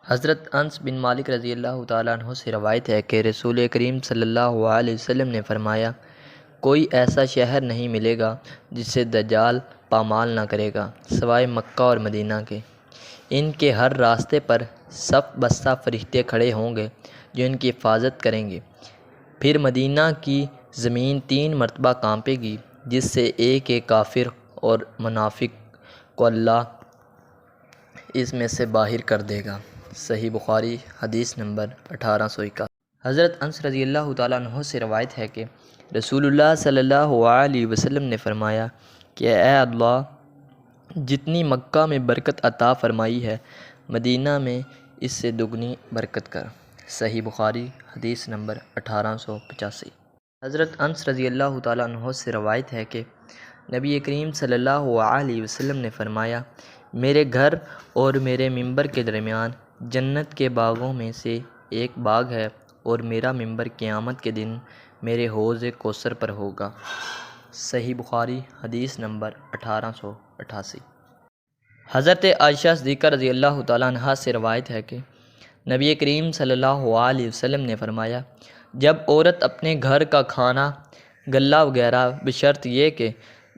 حضرت انس بن مالک رضی اللہ تعالیٰ عنہ سے روایت ہے کہ رسول کریم صلی اللہ علیہ وسلم نے فرمایا، کوئی ایسا شہر نہیں ملے گا جسے دجال پامال نہ کرے گا سوائے مکہ اور مدینہ کے۔ ان کے ہر راستے پر صف بصف فرشتے کھڑے ہوں گے جو ان کی حفاظت کریں گے۔ پھر مدینہ کی زمین 3 مرتبہ کانپے گی، جس سے ایک ایک کافر اور منافق کو اللہ اس میں سے باہر کر دے گا۔ صحیح بخاری حدیث نمبر 1881۔ حضرت انس رضی اللہ تعالیٰ عنہ سے روایت ہے کہ رسول اللہ صلی اللہ علیہ وسلم نے فرمایا کہ اے اللہ، جتنی مکہ میں برکت عطا فرمائی ہے، مدینہ میں اس سے دگنی برکت کر۔ صحیح بخاری حدیث نمبر 1885۔ حضرت انس رضی اللہ تعالیٰ عنہ سے روایت ہے کہ نبی کریم صلی اللہ علیہ وسلم نے فرمایا، میرے گھر اور میرے ممبر کے درمیان جنت کے باغوں میں سے ایک باغ ہے، اور میرا ممبر قیامت کے دن میرے حوض کوثر پر ہوگا۔ صحیح بخاری حدیث نمبر 1888۔ حضرت عائشہ صدیقہ رضی اللہ تعالیٰ عنہا سے روایت ہے کہ نبی کریم صلی اللہ علیہ وسلم نے فرمایا، جب عورت اپنے گھر کا کھانا غلہ وغیرہ بشرط یہ کہ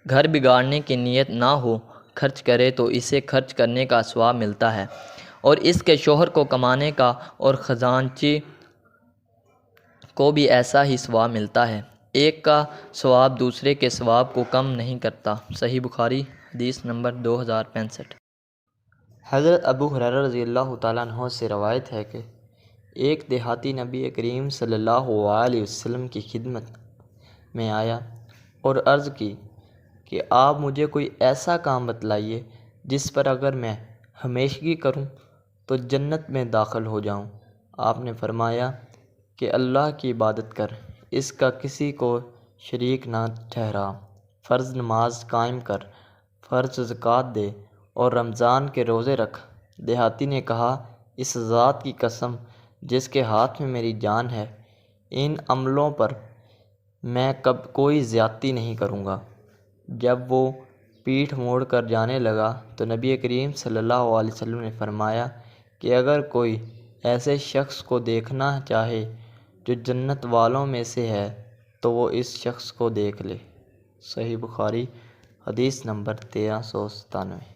گھر بگاڑنے کی نیت نہ ہو خرچ کرے تو اسے خرچ کرنے کا ثواب ملتا ہے، اور اس کے شوہر کو کمانے کا اور خزانچی کو بھی ایسا ہی ثواب ملتا ہے۔ ایک کا ثواب دوسرے کے ثواب کو کم نہیں کرتا۔ صحیح بخاری حدیث نمبر 2065۔ حضرت ابو ہریرہ رضی اللہ تعالیٰ عنہ سے روایت ہے کہ ایک دیہاتی نبی کریم صلی اللہ علیہ وسلم کی خدمت میں آیا اور عرض کی کہ آپ مجھے کوئی ایسا کام بتلائیے جس پر اگر میں ہمیشگی کروں تو جنت میں داخل ہو جاؤں۔ آپ نے فرمایا کہ اللہ کی عبادت کر، اس کا کسی کو شریک نہ ٹھہرا، فرض نماز قائم کر، فرض زکوٰۃ دے اور رمضان کے روزے رکھ۔ دیہاتی نے کہا، اس ذات کی قسم جس کے ہاتھ میں میری جان ہے، ان عملوں پر میں کوئی زیادتی نہیں کروں گا۔ جب وہ پیٹھ موڑ کر جانے لگا تو نبی کریم صلی اللہ علیہ وسلم نے فرمایا کہ اگر کوئی ایسے شخص کو دیکھنا چاہے جو جنت والوں میں سے ہے تو وہ اس شخص کو دیکھ لے۔ صحیح بخاری حدیث نمبر 1397۔